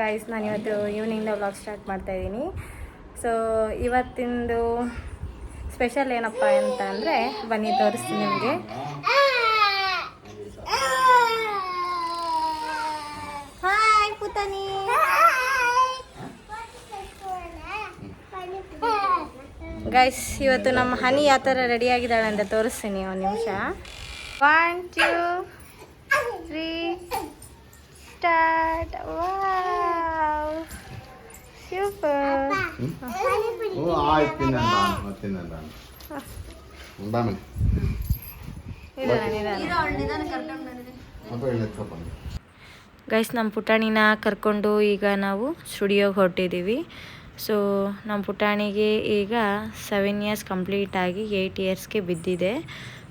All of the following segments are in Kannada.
ಗೈಸ್, ನಾನು ಇವತ್ತು ಈವ್ನಿಂಗ್ದ ವ್ಲಾಗ್ ಸ್ಟಾರ್ಟ್ ಮಾಡ್ತಾಯಿದ್ದೀನಿ. ಸೊ ಇವತ್ತಿಂದು ಸ್ಪೆಷಲ್ ಏನಪ್ಪ ಅಂತ ಅಂದರೆ ಬನ್ನಿ ತೋರಿಸ್ತೀನಿ ನಿಮಗೆ. ಹಾಯ್ ಪುತನಿ. ಗೈಸ್, ಇವತ್ತು ನಮ್ಮ ಹನಿ ಯಾವ ಥರ ರೆಡಿಯಾಗಿದ್ದಾಳೆ ಅಂತ ತೋರಿಸ್ತೀನಿ. ಒಂದು ನಿಮಿಷ. 1 2 3 ಸ್ಟಾರ್ಟ್. Wow, super. ಗೈಸ್, ನಮ್ಮ ಪುಟಾಣಿನ ಕರ್ಕೊಂಡು ಈಗ ನಾವು ಸ್ಟುಡಿಯೋಗೆ ಹೊರಟಿದ್ದೀವಿ. ಸೊ ನಮ್ಮ ಪುಟಾಣಿಗೆ ಈಗ 7 ಇಯರ್ಸ್ ಕಂಪ್ಲೀಟ್ ಆಗಿ 8 ಇಯರ್ಸ್ಗೆ ಬಿದ್ದಿದೆ.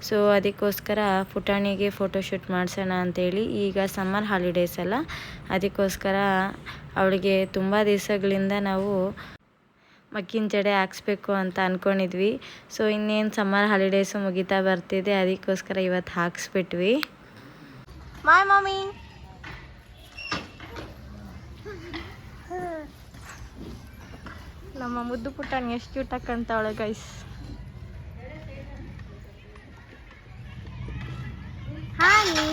ಸೊ ಅದಕ್ಕೋಸ್ಕರ ಪುಟಾಣಿಗೆ ಫೋಟೋಶೂಟ್ ಮಾಡಿಸೋಣ ಅಂಥೇಳಿ, ಈಗ ಸಮ್ಮರ್ ಹಾಲಿಡೇಸ್ ಅಲ್ಲ, ಅದಕ್ಕೋಸ್ಕರ ಅವಳಿಗೆ ತುಂಬ ದಿವಸಗಳಿಂದ ನಾವು ಮಗ್ಗಿನ ಜಡೆ ಹಾಕ್ಸ್ಬೇಕು ಅಂತ ಅಂದ್ಕೊಂಡಿದ್ವಿ. ಸೊ ಇನ್ನೇನು ಸಮ್ಮರ್ ಹಾಲಿಡೇಸು ಮುಗಿತಾ ಬರ್ತಿದೆ, ಅದಕ್ಕೋಸ್ಕರ ಇವತ್ತು ಹಾಕ್ಸ್ಬಿಟ್ವಿ. ಮಾಯ್ ಮಾಮಿ. ನಮ್ಮ ಮುದ್ದು ಪುಟಾಣಿ ಎಷ್ಟು ಕ್ಯೂಟ್ ಕಾಣ್ತಾವಳೆ ಗೈಸ್. ಹಾನಿ.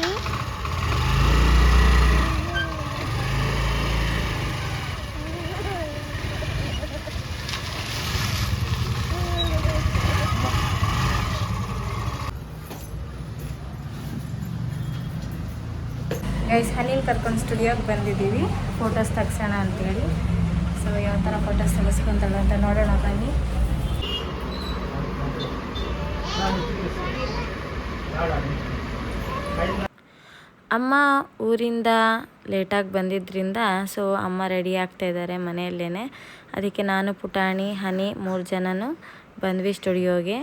ಗೈಸ್, ಹನಿನ ಕರ್ಕೊಂಡು ಸ್ಟುಡಿಯೋಗೆ ಬಂದಿದ್ದೀವಿ ಫೋಟೋಸ್ ತೆಗ್ಸೋಣ ಅಂತೇಳಿ. ಸೊ ಯಾವ ಥರ ಫೋಟೋಸ್ ತೆಗೆಸ್ಕೊಂತಾಳೆ ಅಂತ ನೋಡೋಣ ಬನ್ನಿ. ಅಮ್ಮ ಊರಿಂದ ಲೇಟಾಗಿ ಬಂದಿದ್ದರಿಂದ ಸೊ ಅಮ್ಮ ರೆಡಿ ಆಗ್ತಾಯಿದ್ದಾರೆ ಮನೆಯಲ್ಲೇ. ಅದಕ್ಕೆ ನಾನು, ಪುಟಾಣಿ, ಹನಿ 3 ಜನನೂ ಬಂದ್ವಿ ಸ್ಟುಡಿಯೋಗೆ.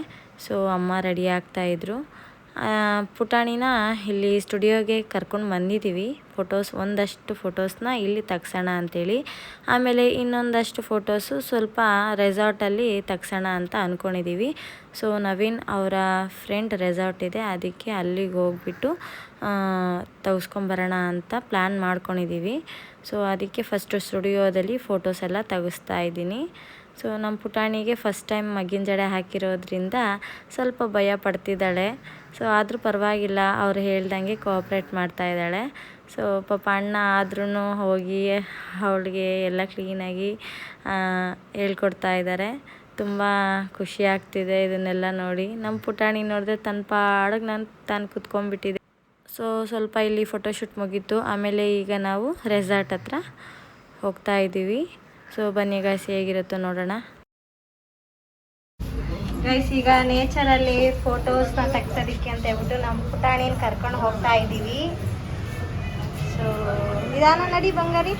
ಸೊ ಅಮ್ಮ ರೆಡಿ ಆಗ್ತಾಯಿದ್ರು. ಪುಟಾಣಿನ ಇಲ್ಲಿ ಸ್ಟುಡಿಯೋಗೆ ಕರ್ಕೊಂಡು ಬಂದಿದ್ದೀವಿ. ಒಂದಷ್ಟು ಫೋಟೋಸ್ನ ಇಲ್ಲಿ ತೆಗ್ಸೋಣ ಅಂಥೇಳಿ. ಆಮೇಲೆ ಇನ್ನೊಂದಷ್ಟು ಫೋಟೋಸು ಸ್ವಲ್ಪ ರೆಸಾರ್ಟಲ್ಲಿ ತೆಗ್ಸೋಣ ಅಂತ ಅಂದ್ಕೊಂಡಿದ್ದೀವಿ. ಸೊ ನವೀನ್ ಅವರ ಫ್ರೆಂಡ್ ರೆಸಾರ್ಟ್ ಇದೆ, ಅದಕ್ಕೆ ಅಲ್ಲಿಗೆ ಹೋಗ್ಬಿಟ್ಟು ತೆಗೆಸ್ಕೊಂಬರೋಣ ಅಂತ ಪ್ಲ್ಯಾನ್ ಮಾಡ್ಕೊಂಡಿದ್ದೀವಿ. ಸೊ ಅದಕ್ಕೆ ಫಸ್ಟು ಸ್ಟುಡಿಯೋದಲ್ಲಿ ಫೋಟೋಸ್ ಎಲ್ಲ ತೆಗೆಸ್ತಾ ಇದ್ದೀನಿ. ಸೊ ನಮ್ಮ ಪುಟಾಣಿಗೆ ಫಸ್ಟ್ ಟೈಮ್ ಮಗ್ಗಿನ ಜಡೆ ಹಾಕಿರೋದ್ರಿಂದ ಸ್ವಲ್ಪ ಭಯ ಪಡ್ತಿದ್ದಾಳೆ. ಸೊ ಆದರೂ ಪರವಾಗಿಲ್ಲ, ಅವ್ರು ಹೇಳ್ದಂಗೆ ಕೋಆಪ್ರೇಟ್ ಮಾಡ್ತಾಯಿದ್ದಾಳೆ. ಸೊ ಪಾಪ ಅಣ್ಣ ಆದ್ರೂ ಹೋಗಿ ಅವಳಿಗೆ ಎಲ್ಲ ಕ್ಲೀನಾಗಿ ಹೇಳ್ಕೊಡ್ತಾ ಇದ್ದಾರೆ. ತುಂಬ ಖುಷಿ ಆಗ್ತಿದೆ ಇದನ್ನೆಲ್ಲ ನೋಡಿ. ನಮ್ಮ ಪುಟಾಣಿ ನೋಡಿದ್ರೆ ತನ್ನ ಪಾಡಿಗೆ ತಾನು ಕುತ್ಕೊಂಡ್ಬಿಟ್ಟಿದೆ. ಸೊ ಸ್ವಲ್ಪ ಇಲ್ಲಿ ಫೋಟೋಶೂಟ್ ಮುಗೀತು. ಆಮೇಲೆ ಈಗ ನಾವು ರೆಸಾರ್ಟ್ ಹತ್ರ ಹೋಗ್ತಾ ಇದ್ದೀವಿ. ಸೊ ಬನ್ನಿ ಗೈಸ್, ಹೇಗಿರುತ್ತೋ ನೋಡೋಣ. ಗೈಸ್, ಈಗ ನೇಚರಲ್ಲಿ ಫೋಟೋಸ್ನ ತೆಗ್ಸೋದಕ್ಕೆ ಅಂತ ಹೇಳ್ಬಿಟ್ಟು ನಮ್ಮ ಪುಟಾಣಿನ ಕರ್ಕೊಂಡು ಹೋಗ್ತಾ ಇದ್ದೀವಿ. ಸೊ ನಿಧಾನ ನಡಿ ಬಂಗಾರಿ.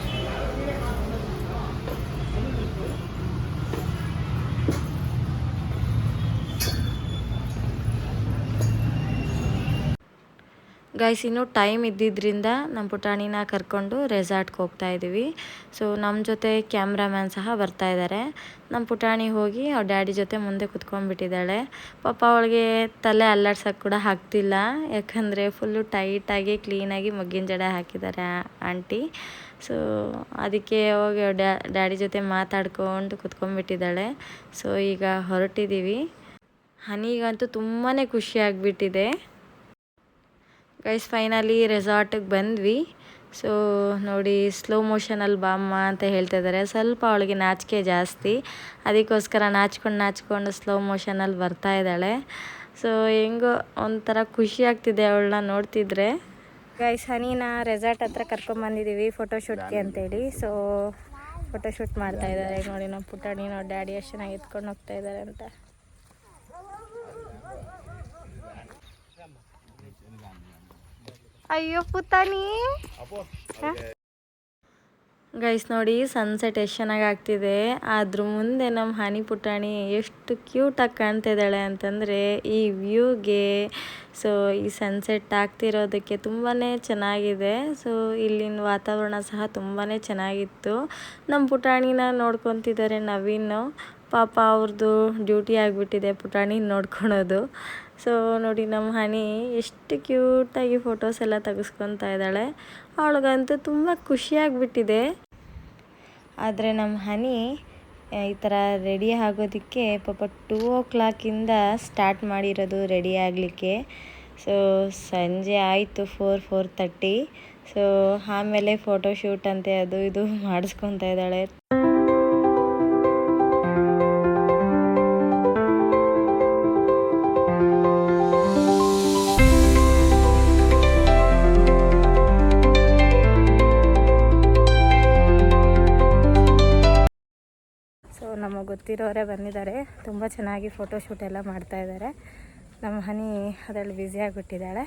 ಗೈಸ್, ಇನ್ನೂ ಟೈಮ್ ಇದ್ದಿದ್ದರಿಂದ ನಮ್ಮ ಪುಟಾಣಿನ ಕರ್ಕೊಂಡು ರೆಸಾರ್ಟ್ಗೆ ಹೋಗ್ತಾ ಇದ್ದೀವಿ. ಸೊ ನಮ್ಮ ಜೊತೆ ಕ್ಯಾಮ್ರಾಮ್ಯಾನ್ ಸಹ ಬರ್ತಾ ಇದ್ದಾರೆ. ನಮ್ಮ ಪುಟಾಣಿ ಹೋಗಿ ಅವ್ರ ಡ್ಯಾಡಿ ಜೊತೆ ಮುಂದೆ ಕುತ್ಕೊಂಡ್ಬಿಟ್ಟಿದ್ದಾಳೆ. ಪಾಪ ಅವಳಿಗೆ ತಲೆ ಅಲ್ಲಾಡ್ಸೋಕ್ಕೆ ಕೂಡ ಆಗ್ತಿಲ್ಲ, ಯಾಕಂದರೆ ಫುಲ್ಲು ಟೈಟಾಗಿ ಕ್ಲೀನಾಗಿ ಮಗ್ಗಿನ ಜಡೆ ಹಾಕಿದ್ದಾರೆ ಆಂಟಿ. ಸೊ ಅದಕ್ಕೆ ಹೋಗಿ ಅವ್ರ ಡ್ಯಾಡಿ ಜೊತೆ ಮಾತಾಡ್ಕೊಂಡು ಕುತ್ಕೊಂಡ್ಬಿಟ್ಟಿದ್ದಾಳೆ. ಸೊ ಈಗ ಹೊರಟಿದ್ದೀವಿ. ಹನಿಗಂತೂ ತುಂಬಾ ಖುಷಿ ಆಗಿಬಿಟ್ಟಿದೆ. ಗೈಸ್, ಫೈನಲಿ ರೆಸಾರ್ಟಿಗೆ ಬಂದ್ವಿ. ಸೊ ನೋಡಿ, ಸ್ಲೋ ಮೋಷನಲ್ಲಿ ಬಾಮ್ಮ ಅಂತ ಹೇಳ್ತಾ ಇದ್ದಾರೆ. ಸ್ವಲ್ಪ ಅವಳಿಗೆ ನಾಚಿಕೆ ಜಾಸ್ತಿ, ಅದಕ್ಕೋಸ್ಕರ ನಾಚ್ಕೊಂಡು ಸ್ಲೋ ಮೋಷನಲ್ಲಿ ಬರ್ತಾ ಇದ್ದಾಳೆ. ಸೊ ಹೆಂಗೋ ಒಂಥರ ಖುಷಿ ಆಗ್ತಿದೆ ಅವಳನ್ನ ನೋಡ್ತಿದ್ರೆ. ಗೈಸ್, ಹನಿನ ರೆಸಾರ್ಟ್ ಹತ್ರ ಕರ್ಕೊಂಬಂದಿದ್ದೀವಿ ಫೋಟೋಶೂಟ್ಗೆ ಅಂತೇಳಿ. ಸೊ ಫೋಟೋಶೂಟ್ ಮಾಡ್ತಾ ಇದ್ದಾರೆ ನೋಡಿ. ನಮ್ಮ ಪುಟಾಣಿ ನೋಡಿ ಡ್ಯಾಡಿ ಎಷ್ಟು ಚೆನ್ನಾಗಿ ಎತ್ಕೊಂಡು ಹೋಗ್ತಾ ಇದ್ದಾರೆ ಅಂತ. ಅಯ್ಯೋ ಪುಟಾಣಿ. ಗೈಸ್ ನೋಡಿ, ಸನ್ಸೆಟ್ ಎಷ್ಟು ಚೆನ್ನಾಗಿ ಆಗ್ತಿದೆ. ಅದ್ರ ಮುಂದೆ ನಮ್ಮ ಹನಿ ಪುಟಾಣಿ ಎಷ್ಟು ಕ್ಯೂಟಾಗಿ ಕಾಣ್ತಿದ್ದಾಳೆ ಅಂತಂದರೆ ಈ ವ್ಯೂಗೆ. ಸೊ ಈ ಸನ್ಸೆಟ್ ಆಗ್ತಿರೋದಕ್ಕೆ ತುಂಬಾ ಚೆನ್ನಾಗಿದೆ. ಸೊ ಇಲ್ಲಿನ ವಾತಾವರಣ ಸಹ ತುಂಬಾ ಚೆನ್ನಾಗಿತ್ತು. ನಮ್ಮ ಪುಟಾಣಿನ ನೋಡ್ಕೊತಿದ್ದಾರೆ ನವೀನು. ಪಾಪ ಅವ್ರದ್ದು ಡ್ಯೂಟಿ ಆಗಿಬಿಟ್ಟಿದೆ ಪುಟಾಣಿ ನೋಡ್ಕೊಳೋದು. ಸೊ ನೋಡಿ, ನಮ್ಮ ಹನಿ ಎಷ್ಟು ಕ್ಯೂಟಾಗಿ ಫೋಟೋಸ್ ಎಲ್ಲ ತೆಗೆಸ್ಕೊತಾ ಇದ್ದಾಳೆ. ಅವಳಿಗಂತೂ ತುಂಬ ಖುಷಿಯಾಗಿಬಿಟ್ಟಿದೆ. ಆದರೆ ನಮ್ಮ ಹನಿ ಈ ಥರ ರೆಡಿ ಆಗೋದಕ್ಕೆ ಪಾಪ 2 o'clock ಸ್ಟಾರ್ಟ್ ಮಾಡಿರೋದು ರೆಡಿ ಆಗಲಿಕ್ಕೆ. ಸೊ ಸಂಜೆ ಆಯಿತು 4:30. ಸೊ ಆಮೇಲೆ ಫೋಟೋಶೂಟ್ ಅಂತೆ ಅದು ಇದು ಮಾಡಿಸ್ಕೊತಾ ಇದ್ದಾಳೆ. ನಮಗೆ ಗೊತ್ತಿರೋರೇ ಬಂದಿದ್ದಾರೆ. ತುಂಬ ಚೆನ್ನಾಗಿ ಫೋಟೋಶೂಟ್ ಎಲ್ಲ ಮಾಡ್ತಾಯಿದ್ದಾರೆ. ನಮ್ಮ ಹನಿ ಅದರಲ್ಲಿ ಬ್ಯುಸಿಯಾಗಿಬಿಟ್ಟಿದ್ದಾಳೆ.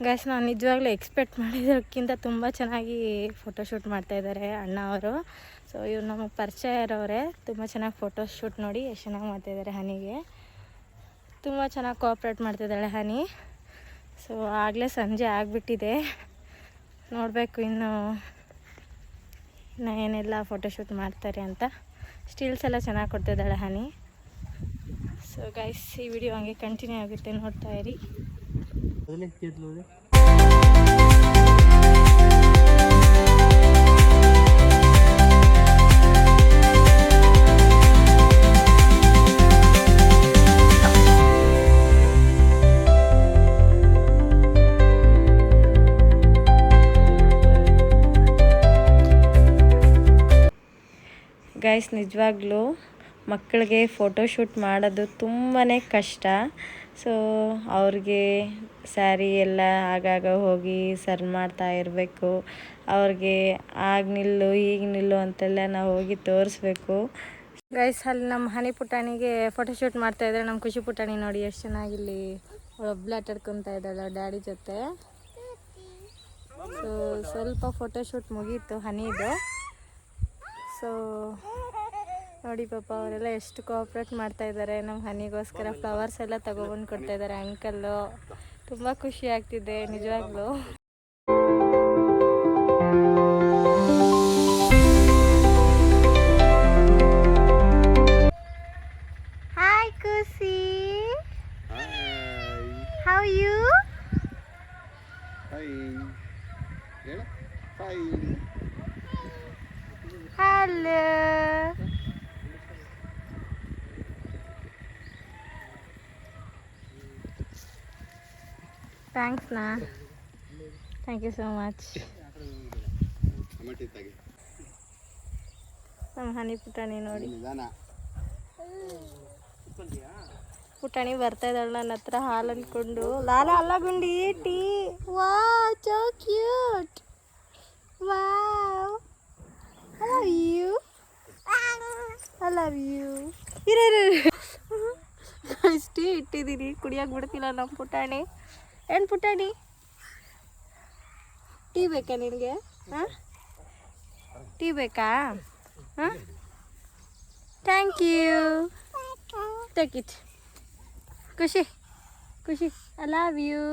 ಗೈಸ್, ನಾನು ನಿಜವಾಗ್ಲೂ ಎಕ್ಸ್ಪೆಕ್ಟ್ ಮಾಡಿದ್ದಕ್ಕಿಂತ ತುಂಬ ಚೆನ್ನಾಗಿ ಫೋಟೋಶೂಟ್ ಮಾಡ್ತಾಯಿದ್ದಾರೆ ಅಣ್ಣ ಅವರು. ಸೊ ಇವ್ರು ನಮಗೆ ಪರಿಚಯ ಇರೋರೆ. ತುಂಬ ಚೆನ್ನಾಗಿ ಫೋಟೋಶೂಟ್ ನೋಡಿ ಎಷ್ಟು ಚೆನ್ನಾಗಿ ಮಾಡ್ತಾಯಿದ್ದಾರೆ. ಹನಿಗೆ ತುಂಬ ಚೆನ್ನಾಗಿ ಕೋಆಪ್ರೇಟ್ ಮಾಡ್ತಿದ್ದಾಳೆ ಹನಿ. ಸೊ ಆಗಲೇ ಸಂಜೆ ಆಗಿಬಿಟ್ಟಿದೆ. ನೋಡಬೇಕು ಇನ್ನು ಏನೆಲ್ಲ ಫೋಟೋಶೂಟ್ ಮಾಡ್ತಾರೆ ಅಂತ. ಸ್ಟಿಲ್ಸ್ ಎಲ್ಲ ಚೆನ್ನಾಗಿ ಕೊಡ್ತಿದ್ದಾಳೆ ಹನಿ. ಸೊ ಗೈಸ್, ಈ ವಿಡಿಯೋ ಹಂಗೆ ಕಂಟಿನ್ಯೂ ಆಗುತ್ತೆ, ನೋಡ್ತಾ ಇರಿ. ಗೈಸ್, ನಿಜವಾಗ್ಲೂ ಮಕ್ಕಳಿಗೆ ಫೋಟೋಶೂಟ್ ಮಾಡೋದು ತುಂಬಾ ಕಷ್ಟ. ಸೊ ಅವ್ರಿಗೆ ಸ್ಯಾರಿ ಎಲ್ಲ ಆಗಾಗ ಹೋಗಿ ಸರ್ವ್ ಮಾಡ್ತಾ ಇರಬೇಕು. ಅವ್ರಿಗೆ ಆಗ ನಿಲ್ಲು ಈಗ ನಿಲ್ಲು ಅಂತೆಲ್ಲ ನಾವು ಹೋಗಿ ತೋರಿಸ್ಬೇಕು. ಗೈಸ್, ಅಲ್ಲಿ ನಮ್ಮ ಹನಿ ಪುಟಾಣಿಗೆ ಫೋಟೋಶೂಟ್ ಮಾಡ್ತಾಯಿದ್ದಾರೆ. ನಮ್ಮ ಖುಷಿ ಪುಟಾಣಿ ನೋಡಿ ಎಷ್ಟು ಚೆನ್ನಾಗಿಲ್ಲಿ ಒಬ್ಳು ಆಟಾಡ್ಕೊತಾ ಇದ್ದಾಳೆ ಡ್ಯಾಡಿ ಜೊತೆ. ಸೊ ಸ್ವಲ್ಪ ಫೋಟೋಶೂಟ್ ಮುಗೀತು ಹನಿದು. ಸೊ ನೋಡಿ ಪಾಪ ಅವರೆಲ್ಲ ಎಷ್ಟು ಕೋಆಪ್ರೇಟ್ ಮಾಡ್ತಾ ಇದ್ದಾರೆ. ನಮ್ಮ ಹನಿಗೋಸ್ಕರ ಫ್ಲವರ್ಸ್ ಎಲ್ಲ ತಗೊಬಂದು ಕೊಡ್ತಾ ಇದ್ದಾರೆ ಅಂಕಲ್ಲು. ತುಂಬ ಖುಷಿ ಆಗ್ತಿದೆ ನಿಜವಾಗ್ಲೂ. ಹಾಯ್ ಖುಷಿ, ಹೌ ಯು? ಹಲೋ. ಥ್ಯಾಂಕ್ಸ್ ನಾ, ಥ್ಯಾಂಕ್ ಯು ಸೋ ಮಚ್. ನಮ್ಮ ಹನಿ ಪುಟಾಣಿ ನೋಡಿ, ಪುಟಾಣಿ ಬರ್ತಾ ಇದ್ದಾಳೆ ನನ್ನ ಹತ್ರ ಹಾಲು ಅಂದ್ಕೊಂಡು. ಲಾಲ ಅಲ್ಲ ಗುಂಡಿ tea. Wow, so cute. Wow, I love you. I love you. ಅಷ್ಟೇ ಇಟ್ಟಿದ್ದೀನಿ, ಕುಡಿಯೋಕೆ ಬಿಡ್ತಿಲ್ಲ ನಮ್ಮ ಪುಟಾಣಿ. ಏನು ಪುಟಾಣಿ, ಟೀ ಬೇಕಾ ನಿನಗೆ? ಹಾಂ, ಟೀ ಬೇಕಾ? ಹಾಂ, ಥ್ಯಾಂಕ್ ಯು. Take it. ಖುಷಿ ಖುಷಿ, I love you.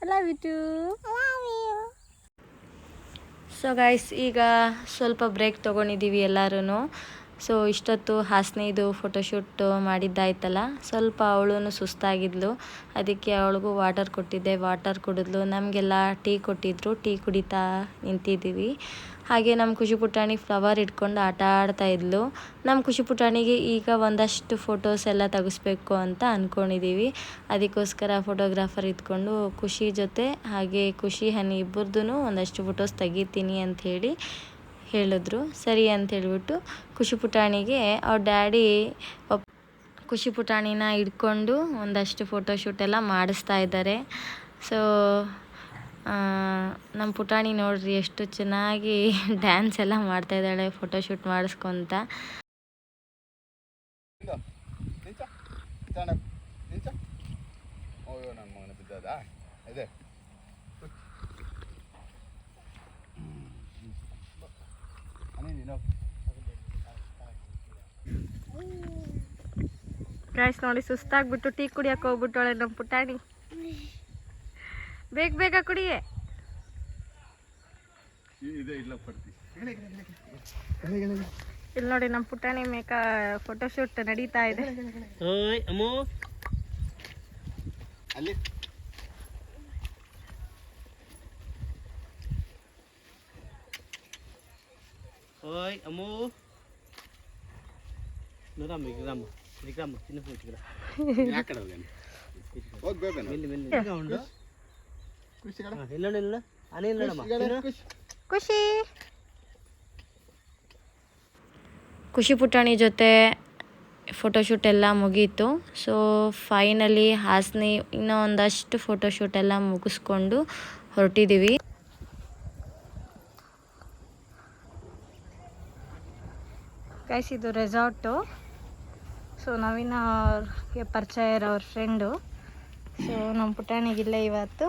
I love you too. So guys, ಈಗ ಸ್ವಲ್ಪ ಬ್ರೇಕ್ ತೊಗೊಂಡಿದ್ದೀವಿ ಎಲ್ಲರೂ. ಸೊ ಇಷ್ಟೊತ್ತು ಹಾಸನಿದು ಫೋಟೋಶೂಟ್ ಮಾಡಿದ್ದಾಯ್ತಲ್ಲ, ಸ್ವಲ್ಪ ಅವಳು ಸುಸ್ತಾಗಿದ್ಲು. ಅದಕ್ಕೆ ಅವಳಿಗೂ ವಾಟರ್ ಕೊಟ್ಟಿದ್ದೆ, ವಾಟರ್ ಕುಡಿದ್ಲು. ನಮಗೆಲ್ಲ ಟೀ ಕೊಟ್ಟಿದ್ರು, ಟೀ ಕುಡಿತಾ ನಿಂತಿದ್ದೀವಿ. ಹಾಗೆ ನಮ್ಮ ಖುಷಿ ಪುಟಾಣಿ ಫ್ಲವರ್ ಇಟ್ಕೊಂಡು ಆಟ ಆಡ್ತಾ ಇದ್ಲು. ನಮ್ಮ ಖುಷಿ ಪುಟಾಣಿಗೆ ಈಗ ಒಂದಷ್ಟು ಫೋಟೋಸ್ ಎಲ್ಲ ತೆಗಿಸ್ಬೇಕು ಅಂತ ಅಂದ್ಕೊಂಡಿದ್ದೀವಿ. ಅದಕ್ಕೋಸ್ಕರ ಫೋಟೋಗ್ರಾಫರ್ ಇದ್ಕೊಂಡು ಖುಷಿ ಜೊತೆ ಹಾಗೆ ಖುಷಿ ಹನಿ ಇಬ್ಬರದೂ ಒಂದಷ್ಟು ಫೋಟೋಸ್ ತೆಗಿತೀನಿ ಅಂಥೇಳಿ ಹೇಳಿದ್ರು. ಸರಿ ಅಂತ ಹೇಳ್ಬಿಟ್ಟು ಖುಷಿ ಪುಟಾಣಿಗೆ ಅವ್ರ ಡ್ಯಾಡಿ ಖುಷಿ ಪುಟಾಣಿನ ಹಿಡ್ಕೊಂಡು ಒಂದಷ್ಟು ಫೋಟೋಶೂಟ್ ಎಲ್ಲ ಮಾಡಿಸ್ತಾ ಇದ್ದಾರೆ. ಸೊ ನಮ್ಮ ಪುಟಾಣಿ ನೋಡ್ರಿ ಎಷ್ಟು ಚೆನ್ನಾಗಿ ಡ್ಯಾನ್ಸ್ ಎಲ್ಲ ಮಾಡ್ತಾಯಿದ್ದಾಳೆ ಫೋಟೋಶೂಟ್ ಮಾಡಿಸ್ಕೊತ. ಗೈಸ್ ನೋಡಿ, ಸುಸ್ತಾಗ್ಬಿಟ್ಟು ಟೀ ಕುಡಿಯೋಕೆ ಹೋಗ್ಬಿಟ್ಟವಳೆ ನಮ್ಮ ಪುಟಾಣಿ. ಬೇಗ ಬೇಗ ಕುಡಿಯೇ. ಇಲ್ಲಿ ನೋಡಿ ನಮ್ಮ ಪುಟಾಣಿ ಫೋಟೋಶೂಟ್ ನಡೀತಾ ಇದೆ. ಓಯ್ ಅಮ್ಮು ನೋಡಮ್ಮ ವಿಕ್ರಮ್ ವಿಕ್ರಮ್ ಚಿನ್ನ ಹೋಗ್ತಿದ್ರ ಆ ಕಡೆ ಹೋಗ್ಬೇಕೇನು ಮೆಲ್ಲಿ ಮೆಲ್ಲಿ ಉಂಡು ಇಲ್ಲ ಇಲ್ಲ ಅನೇ ಇಲ್ಲಮ್ಮ ಖುಷಿ ಖುಷಿ ಪುಟಾಣಿ ಜೊತೆ ಫೋಟೋಶೂಟ್ ಎಲ್ಲ ಮುಗೀತು. ಸೊ ಫೈನಲಿ ಹಾಸನಿ ಇನ್ನೂ ಒಂದಷ್ಟು ಫೋಟೋಶೂಟ್ ಎಲ್ಲ ಮುಗಿಸ್ಕೊಂಡು ಹೊರಟಿದ್ದೀವಿ. ಗೈಸ್ ಇದು ರೆಸಾರ್ಟು. ಸೊ ನವೀನ ಅವ್ರಿಗೆ ಪರಿಚಯ ಇರೋವ್ರ ಫ್ರೆಂಡು. ಸೊ ನಮ್ಮ ಪುಟಾಣಿಗಿಲ್ಲೇ ಇವತ್ತು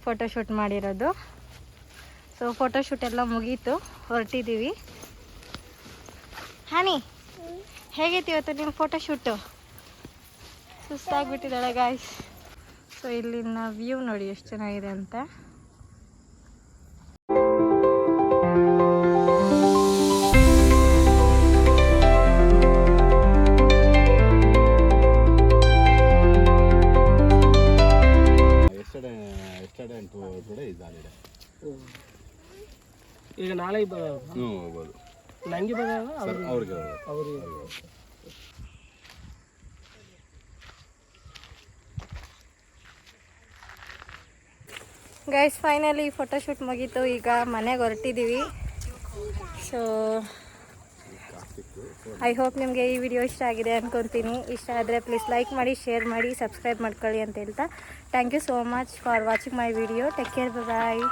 ಫೋಟೋಶೂಟ್ ಮಾಡಿರೋದು. ಸೊ ಫೋಟೋಶೂಟ್ ಎಲ್ಲ ಮುಗೀತು, ಹೊರಟಿದ್ದೀವಿ. ಹಾನಿ ಹೇಗೈತಿ ಇವತ್ತು ನಿಮ್ಮ ಫೋಟೋಶೂಟು? ಸುಸ್ತಾಗ್ಬಿಟ್ಟಿದ್ದಾಳೆ ಗಾಯ್ಸ್. ಸೊ ಇಲ್ಲಿನ ವ್ಯೂ ನೋಡಿ ಎಷ್ಟು ಚೆನ್ನಾಗಿದೆ ಅಂತ. ಈಗ ನಾಳೆ ಹೋಗ್ಬೋದು ನಂಗೆ ಅವ್ರಿಗೆ ಗೈಸ್ ಫೈನಲಿ ಫೋಟೋಶೂಟ್ ಮುಗೀತು. ಈಗ ಮನೆಗೆ ಹೊರಟಿದ್ದೀವಿ. ಸೊ ಐ ಹೋಪ್ ನಿಮಗೆ ಈ ವಿಡಿಯೋ ಇಷ್ಟ ಆಗಿದೆ ಅಂದ್ಕೊತೀನಿ. ಇಷ್ಟ ಆದರೆ ಪ್ಲೀಸ್ ಲೈಕ್ ಮಾಡಿ, ಶೇರ್ ಮಾಡಿ, ಸಬ್ಸ್ಕ್ರೈಬ್ ಮಾಡ್ಕೊಳ್ಳಿ ಅಂತ ಹೇಳ್ತಾ thank you so much for watching my video. Take care, bye.